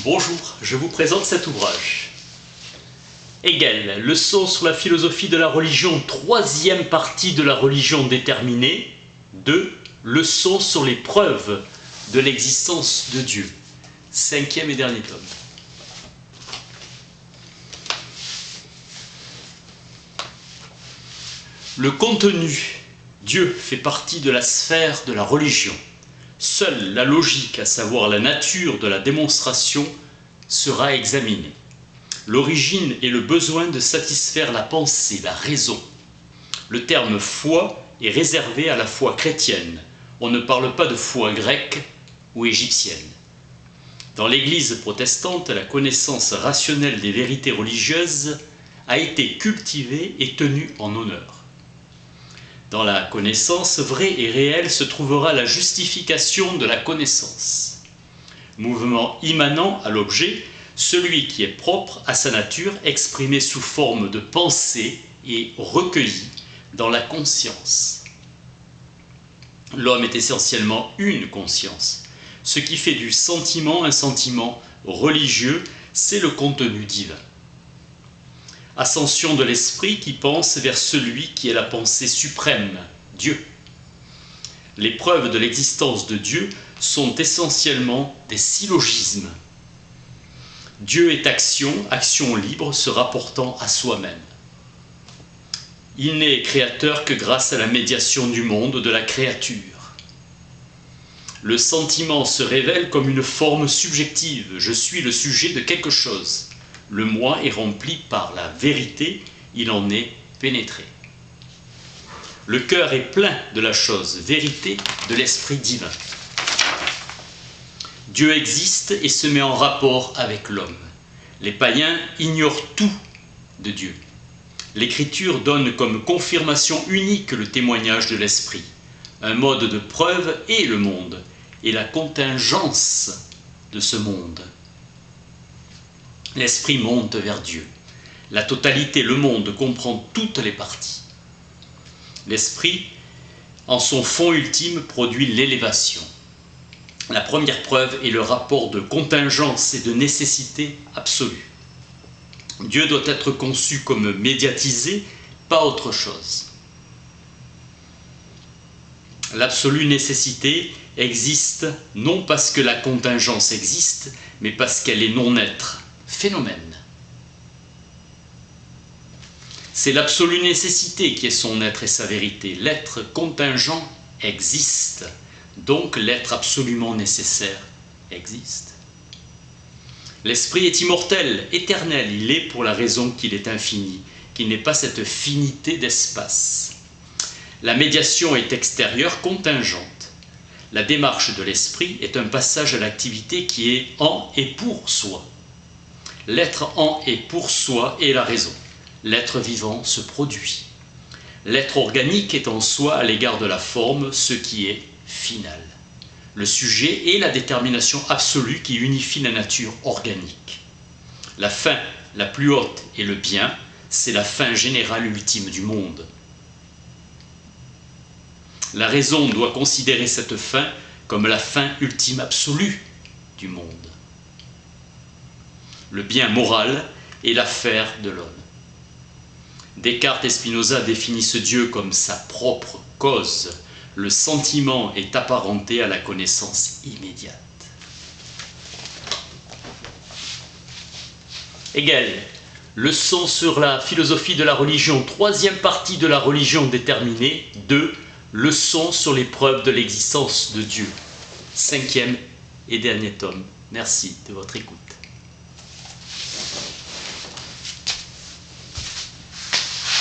Bonjour, je vous présente cet ouvrage. Hegel, leçon sur la philosophie de la religion, troisième partie de la religion déterminée. 2. Leçon sur les preuves de l'existence de Dieu. Cinquième et dernier tome. Le contenu. Dieu fait partie de la sphère de la religion. Seule la logique, à savoir la nature de la démonstration, sera examinée. L'origine et le besoin de satisfaire la pensée, la raison. Le terme foi est réservé à la foi chrétienne. On ne parle pas de foi grecque ou égyptienne. Dans l'Église protestante, la connaissance rationnelle des vérités religieuses a été cultivée et tenue en honneur. Dans la connaissance vraie et réelle se trouvera la justification de la connaissance. Mouvement immanent à l'objet, celui qui est propre à sa nature, exprimé sous forme de pensée et recueilli dans la conscience. L'homme est essentiellement une conscience. Ce qui fait du sentiment un sentiment religieux, c'est le contenu divin. Ascension de l'esprit qui pense vers celui qui est la pensée suprême, Dieu. Les preuves de l'existence de Dieu sont essentiellement des syllogismes. Dieu est action, action libre se rapportant à soi-même. Il n'est créateur que grâce à la médiation du monde, de la créature. Le sentiment se révèle comme une forme subjective. Je suis le sujet de quelque chose. Le moi est rempli par la vérité, il en est pénétré. Le cœur est plein de la chose, vérité de l'esprit divin. Dieu existe et se met en rapport avec l'homme. Les païens ignorent tout de Dieu. L'Écriture donne comme confirmation unique le témoignage de l'esprit. Un mode de preuve est le monde et la contingence de ce monde. L'esprit monte vers Dieu. La totalité, le monde, comprend toutes les parties. L'esprit, en son fond ultime, produit l'élévation. La première preuve est le rapport de contingence et de nécessité absolue. Dieu doit être conçu comme médiatisé, pas autre chose. L'absolue nécessité existe non parce que la contingence existe, mais parce qu'elle est non-être. Phénomène. C'est l'absolue nécessité qui est son être et sa vérité. L'être contingent existe, donc l'être absolument nécessaire existe. L'esprit est immortel, éternel, il est pour la raison qu'il est infini, qu'il n'est pas cette finité d'espace. La médiation est extérieure, contingente. La démarche de l'esprit est un passage à l'activité qui est en et pour soi. L'être en et pour soi est la raison. L'être vivant se produit. L'être organique est en soi à l'égard de la forme, ce qui est final. Le sujet est la détermination absolue qui unifie la nature organique. La fin la plus haute et le bien, c'est la fin générale ultime du monde. La raison doit considérer cette fin comme la fin ultime absolue du monde. Le bien moral est l'affaire de l'homme. Descartes et Spinoza définissent Dieu comme sa propre cause. Le sentiment est apparenté à la connaissance immédiate. Hegel, leçon sur la philosophie de la religion, troisième partie de la religion déterminée. 2. Leçon sur les preuves de l'existence de Dieu. Cinquième et dernier tome. Merci de votre écoute.